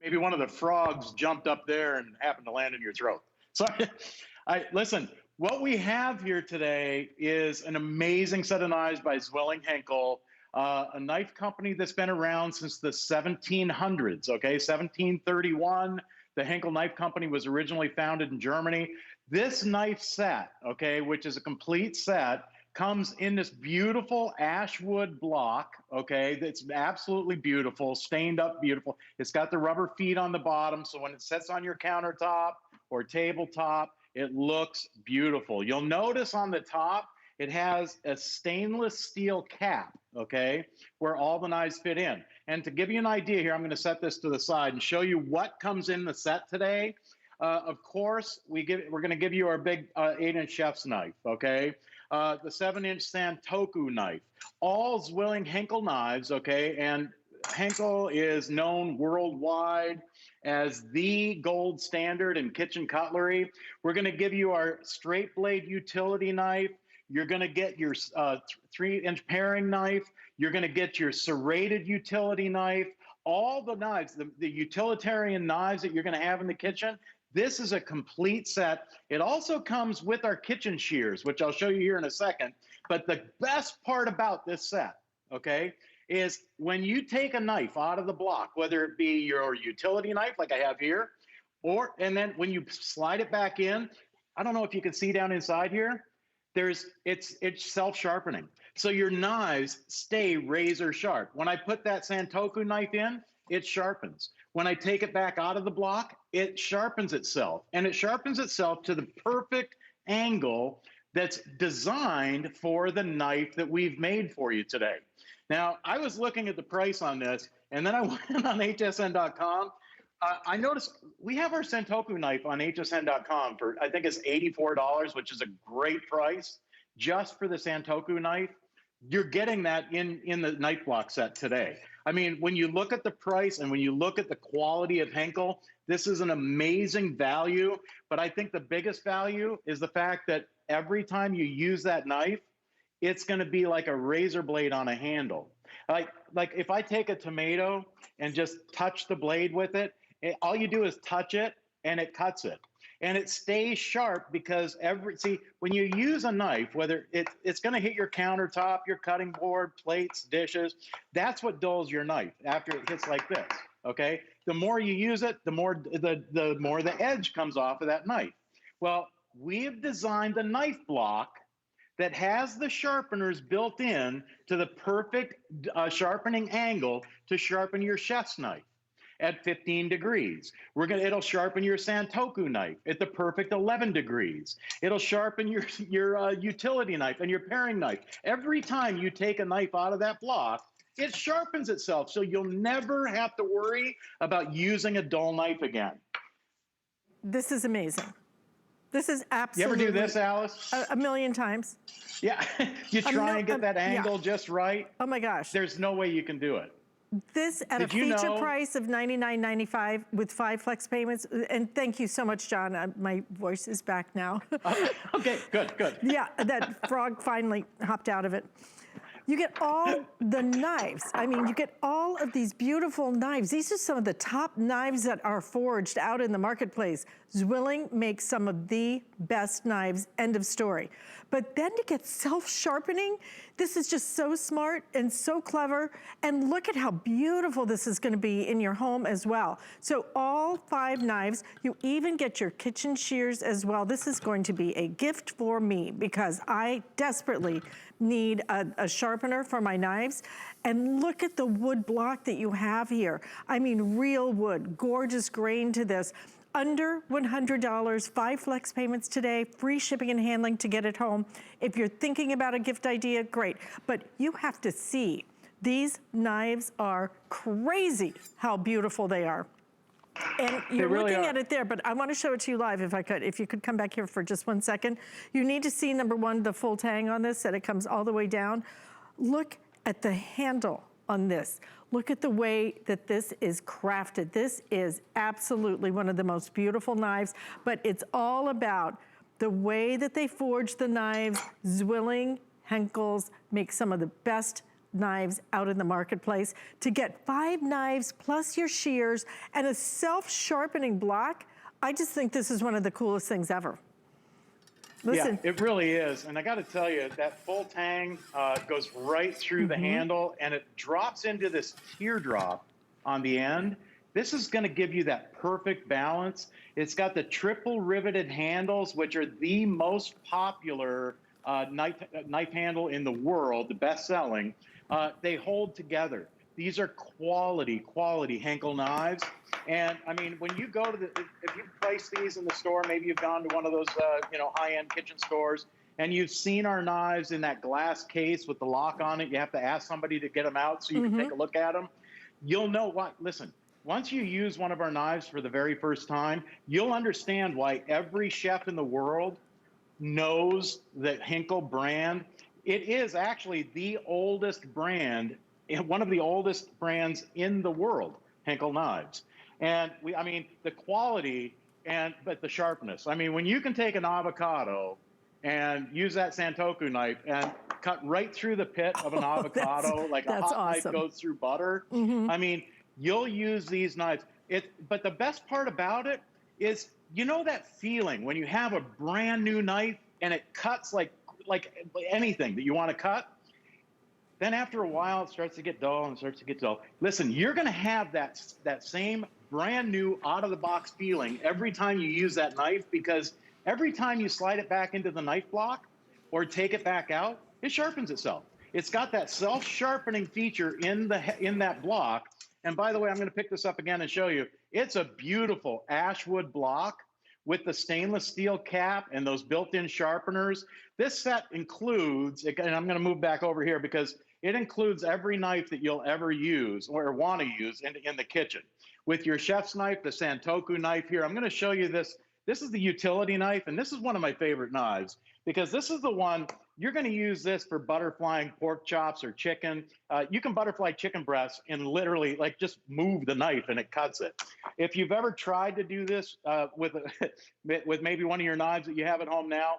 maybe one of the frogs jumped up there and happened to land in your throat. So listen, what we have here today is an amazing set of knives by Zwilling Henckels, a knife company that's been around since the 1700s, okay, 1731. The Henckels Knife Company was originally founded in Germany. This knife set, okay, which is a complete set, comes in this beautiful ash wood block, okay, that's absolutely beautiful, stained up beautiful. It's got the rubber feet on the bottom, so when it sits on your countertop or tabletop, it looks beautiful. You'll notice on the top, it has a stainless steel cap, okay, where all the knives fit in. And to give you an idea here, I'm going to set this to the side and show you what comes in the set today. Of course, we're going to give you our big 8-inch chef's knife, okay? The 7-inch Santoku knife, all Zwilling Henckels knives, okay? And Henckels is known worldwide as the gold standard in kitchen cutlery. We're going to give you our straight blade utility knife. You're going to get your 3-inch paring knife. You're going to get your serrated utility knife. All the knives, the utilitarian knives that you're going to have in the kitchen, this is a complete set. It also comes with our kitchen shears, which I'll show you here in a second. But the best part about this set, okay, is when you take a knife out of the block, whether it be your utility knife like I have here, and then when you slide it back in, I don't know if you can see down inside here, it's self-sharpening. So your knives stay razor sharp. When I put that Santoku knife in, it sharpens. When I take it back out of the block, it sharpens itself. And it sharpens itself to the perfect angle that's designed for the knife that we've made for you today. Now, I was looking at the price on this, and then I went on hsn.com. I noticed we have our Santoku knife on hsn.com for, I think it's $84, which is a great price just for the Santoku knife. You're getting that in the knife block set today. I mean, when you look at the price and when you look at the quality of Henckels, this is an amazing value. But I think the biggest value is the fact that every time you use that knife, it's going to be like a razor blade on a handle. Like if I take a tomato and just touch the blade with it, all you do is touch it and it cuts it. And it stays sharp because when you use a knife, whether it's going to hit your countertop, your cutting board, plates, dishes, that's what dulls your knife after it hits like this, okay? The more you use it, the more the edge comes off of that knife. Well, we have designed a knife block that has the sharpeners built in to the perfect sharpening angle to sharpen your chef's knife at 15 degrees. It'll sharpen your Santoku knife at the perfect 11 degrees. It'll sharpen your utility knife and your paring knife. Every time you take a knife out of that block, it sharpens itself, so you'll never have to worry about using a dull knife again. This is amazing. This is absolutely... You ever do this, Alice? A million times. Yeah, you try and get that angle just right. Oh my gosh. There's no way you can do it. This at a feature price of $99.95 with 5 flex payments. And thank you so much, John. My voice is back now. Okay, good. Yeah, that frog finally hopped out of it. You get all the knives. I mean, you get all of these beautiful knives. These are some of the top knives that are forged out in the marketplace. Zwilling makes some of the best knives, end of story. But then to get self-sharpening, this is just so smart and so clever. And look at how beautiful this is gonna be in your home as well. So all 5 knives, you even get your kitchen shears as well. This is going to be a gift for me because I desperately need a sharpener for my knives. And look at the wood block that you have here. I mean, real wood, gorgeous grain to this. Under $100, 5 flex payments today, free shipping and handling to get it home. If you're thinking about a gift idea, great. But you have to see, these knives are crazy how beautiful they are. And you're really looking at it there, but I want to show it to you live if I could. If you could come back here for just 1 second. You need to see, number one, the full tang on this, that it comes all the way down. Look at the handle on this. Look at the way that this is crafted. This is absolutely one of the most beautiful knives, but it's all about the way that they forge the knives. Zwilling Henckels make some of the best knives out in the marketplace. To get 5 knives plus your shears and a self-sharpening block, I just think this is one of the coolest things ever. Listen. Yeah, it really is. And I got to tell you, that full tang goes right through the handle, and it drops into this teardrop on the end. This is going to give you that perfect balance. It's got the triple riveted handles, which are the most popular knife handle in the world, the best selling. They hold together. These are quality Henkel knives. And I mean, when you go to if you place these in the store, maybe you've gone to one of those, high-end kitchen stores, and you've seen our knives in that glass case with the lock on it. You have to ask somebody to get them out so you can take a look at them. You'll know what, listen, once you use one of our knives for the very first time, you'll understand why every chef in the world knows the Henkel brand. It is actually the oldest brand, one of the oldest brands in the world, Henkel knives. And the quality but the sharpness. I mean, when you can take an avocado and use that Santoku knife and cut right through the pit of an avocado, like a hot knife goes through butter. I mean, you'll use these knives. But the best part about it is, you know that feeling when you have a brand new knife and it cuts like anything that you want to cut? Then after a while, it starts to get dull and starts to get dull. Listen, you're going to have that same brand new out-of-the-box feeling every time you use that knife, because every time you slide it back into the knife block or take it back out, it sharpens itself. It's got that self-sharpening feature in that block. And by the way, I'm going to pick this up again and show you. It's a beautiful ashwood block with the stainless steel cap and those built-in sharpeners. This set includes, and I'm going to move back over here because it includes every knife that you'll ever use or want to use in the kitchen. With your chef's knife, the Santoku knife here, I'm going to show you this. This is the utility knife, and this is one of my favorite knives because this is the one, you're going to use this for butterflying pork chops or chicken. You can butterfly chicken breasts and literally just move the knife and it cuts it. If you've ever tried to do this with maybe one of your knives that you have at home now,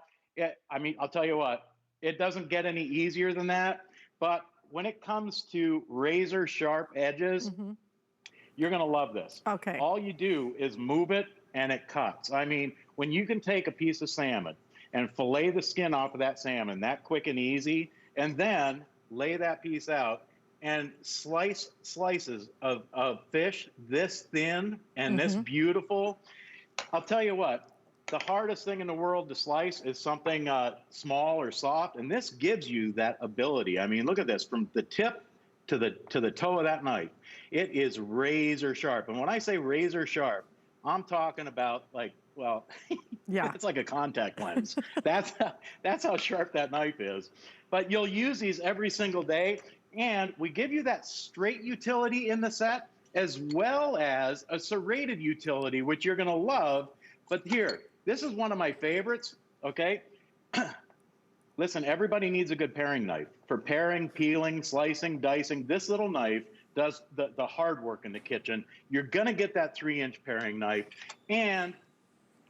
I'll tell you what, it doesn't get any easier than that. But when it comes to razor sharp edges, you're going to love this. Okay. All you do is move it and it cuts. I mean, when you can take a piece of salmon and fillet the skin off of that salmon that quick and easy, and then lay that piece out and slice slices of fish this thin and this beautiful, I'll tell you what, the hardest thing in the world to slice is something small or soft, and this gives you that ability. I mean, look at this, from the tip to the toe of that knife. It is razor sharp. And when I say razor sharp, I'm talking about yeah, it's like a contact lens. That's how sharp that knife is. But you'll use these every single day, and we give you that straight utility in the set, as well as a serrated utility, which you're going to love. But here, this is one of my favorites, okay? Listen, everybody needs a good paring knife. For paring, peeling, slicing, dicing, this little knife does the hard work in the kitchen. You're going to get that 3-inch paring knife. And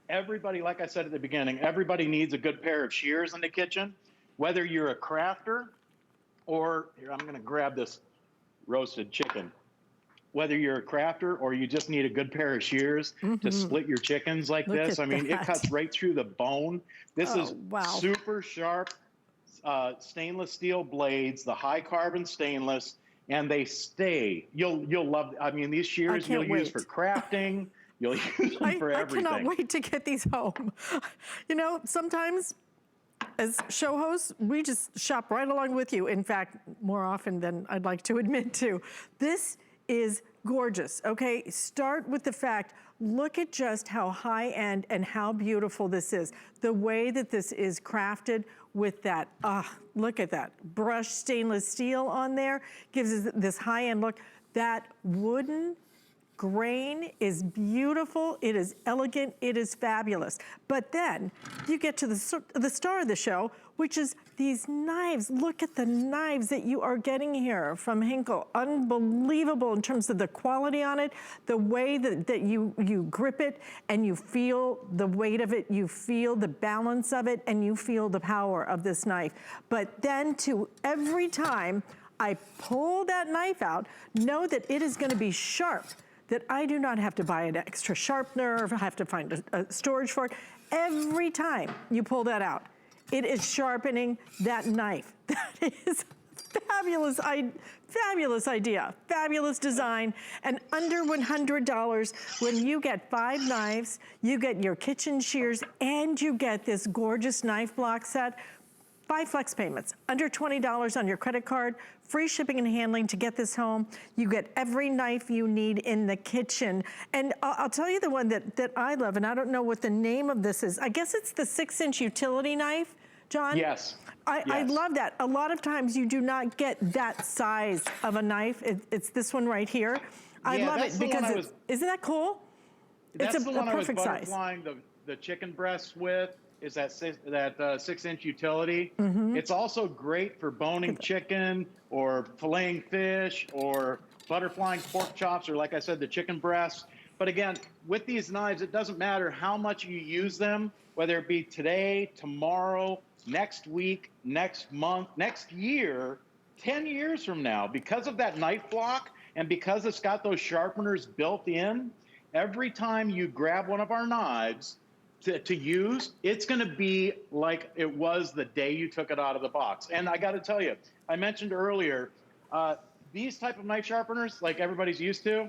everybody, like I said at the beginning, everybody needs a good pair of shears in the kitchen. Whether you're a crafter or, here, I'm going to grab this roasted chicken. Whether you're a crafter or you just need a good pair of shears to split your chickens like this. I mean, it cuts right through the bone. This is super sharp stainless steel blades, the high carbon stainless, and they stay. You'll love, I mean, these shears you'll use for crafting. You'll use them for everything. I cannot wait to get these home. You know, sometimes as show hosts, we just shop right along with you. In fact, more often than I'd like to admit to. This is gorgeous, okay? Start with the fact, look at just how high-end and how beautiful this is. The way that this is crafted with that, look at that, brushed stainless steel on there, gives us this high-end look. That wooden grain is beautiful, it is elegant, it is fabulous. But then you get to the star of the show, which is these knives. Look at the knives that you are getting here from Henkel. Unbelievable in terms of the quality on it, the way that you grip it and you feel the weight of it, you feel the balance of it, and you feel the power of this knife. But then every time I pull that knife out, know that it is gonna be sharp, that I do not have to buy an extra sharpener or have to find a storage for it. Every time you pull that out, it is sharpening that knife. That is fabulous, fabulous idea, fabulous design, and under $100, when you get 5 knives, you get your kitchen shears, and you get this gorgeous knife block set. 5 flex payments, under $20 on your credit card, free shipping and handling to get this home. You get every knife you need in the kitchen. And I'll tell you the one that I love, and I don't know what the name of this is. I guess it's the 6-inch utility knife, John? Yes. I love that. A lot of times you do not get that size of a knife. It's this one right here. I love it because isn't that cool? That's it's the one I was perfect size. butterflying the chicken breasts with. Is that 6-inch utility. It's also great for boning chicken or filleting fish or butterflying pork chops, or like I said, the chicken breasts. But again, with these knives, it doesn't matter how much you use them, whether it be today, tomorrow, next week, next month, next year, 10 years from now, because of that knife block and because it's got those sharpeners built in, every time you grab one of our knives, to use, it's gonna be like it was the day you took it out of the box. And I gotta tell you, I mentioned earlier, these type of knife sharpeners, like everybody's used to,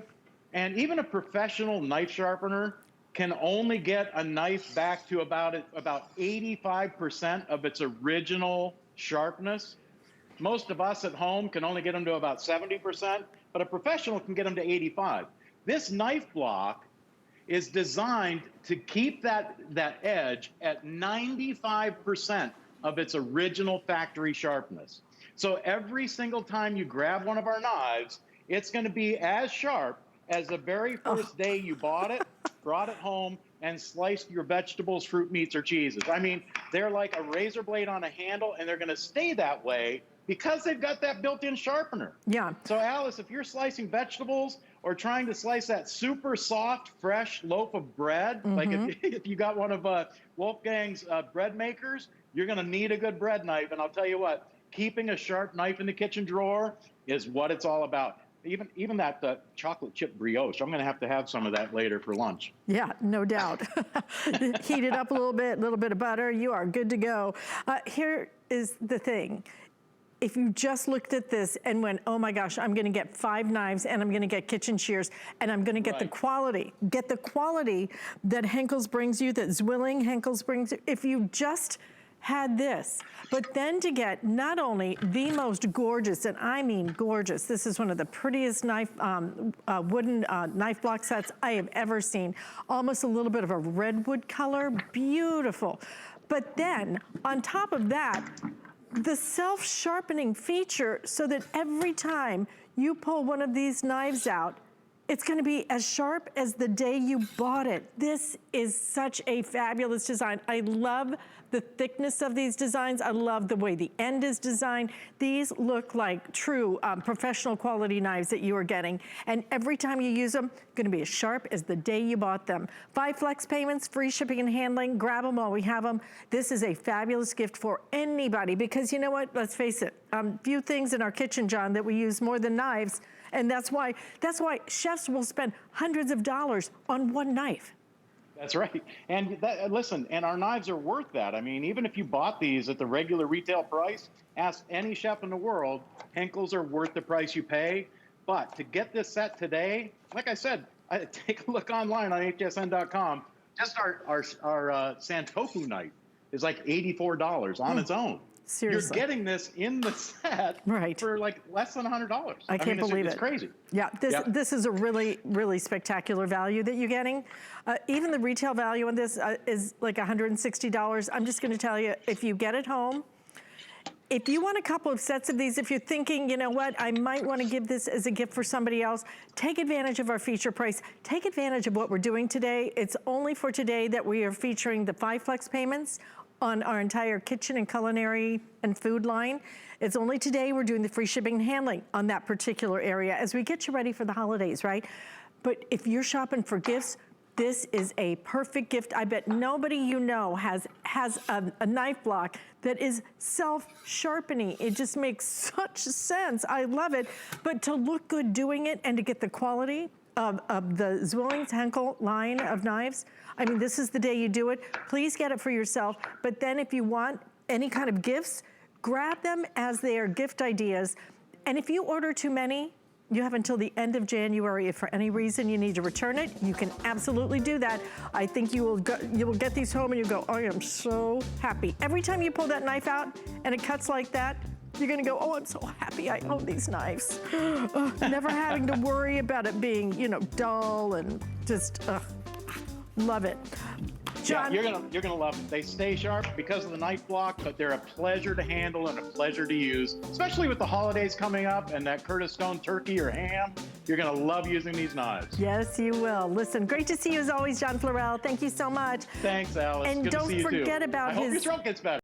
and even a professional knife sharpener can only get a knife back to about 85% of its original sharpness. Most of us at home can only get them to about 70%, but a professional can get them to 85. This knife block is designed to keep that edge at 95% of its original factory sharpness. So every single time you grab one of our knives, it's going to be as sharp as the very first day you bought it, brought it home, and sliced your vegetables, fruit, meats, or cheeses. I mean, they're like a razor blade on a handle, and they're going to stay that way because they've got that built-in sharpener. Yeah. So Alice, if you're slicing vegetables or trying to slice that super soft, fresh loaf of bread, like if you got one of Wolfgang's bread makers, you're gonna need a good bread knife. And I'll tell you what, keeping a sharp knife in the kitchen drawer is what it's all about. Even that chocolate chip brioche, I'm gonna have some of that later for lunch. Yeah, no doubt. Heat it up a little bit of butter, you are good to go. Here is the thing. If you just looked at this and went, oh my gosh, I'm gonna get 5 knives and I'm gonna get kitchen shears and I'm gonna get the quality that Henckels brings you, that Zwilling Henckels brings you, if you just had this, but then to get not only the most gorgeous, and I mean gorgeous, this is one of the prettiest knife, wooden knife block sets I have ever seen, almost a little bit of a redwood color, beautiful. But then on top of that, the self-sharpening feature, so that every time you pull one of these knives out, it's gonna be as sharp as the day you bought it. This is such a fabulous design. I love the thickness of these designs. I love the way the end is designed. These look like true professional quality knives that you are getting. And every time you use them, gonna be as sharp as the day you bought them. 5 flex payments, free shipping and handling. Grab them while we have them. This is a fabulous gift for anybody, because you know what, let's face it, few things in our kitchen, John, that we use more than knives. And that's why chefs will spend hundreds of dollars on one knife. That's right. And listen, and our knives are worth that. I mean, even if you bought these at the regular retail price, ask any chef in the world, Henckels are worth the price you pay. But to get this set today, like I said, take a look online on hsn.com. Just our Santoku knife is like $84 on its own. Seriously. You're getting this in the set for like less than $100. I can't believe it. It's crazy. Yeah, this is a really, really spectacular value that you're getting. Even the retail value on this is like $160. I'm just gonna tell you, if you get it home, if you want a couple of sets of these, if you're thinking, you know what, I might want to give this as a gift for somebody else, take advantage of our feature price. Take advantage of what we're doing today. It's only for today that we are featuring the 5 flex payments on our entire kitchen and culinary and food line. It's only today we're doing the free shipping and handling on that particular area as we get you ready for the holidays, right? But if you're shopping for gifts, This is a perfect gift. I bet nobody you know has a knife block that is self-sharpening. It just makes such sense. I love it. But to look good doing it and to get the quality of the Zwilling's Henckels line of knives, I mean, this is the day you do it. Please get it for yourself. But then if you want any kind of gifts, grab them as they are gift ideas. And if you order too many, you have until the end of January. If for any reason you need to return it, you can absolutely do that. I think you will get these home and you go, I am so happy. Every time you pull that knife out and it cuts like that, you're gonna go, oh, I'm so happy I own these knives. Never having to worry about it being, you know, dull and just, love it. John? Yeah, you're gonna love them. They stay sharp because of the knife block, but they're a pleasure to handle and a pleasure to use, especially with the holidays coming up and that Curtis Stone turkey or ham. You're gonna love using these knives. Yes, you will. Listen, great to see you as always, John Florell. Thank you so much. Thanks, Alice. And Good don't to see you forget too. about I hope your throat gets better.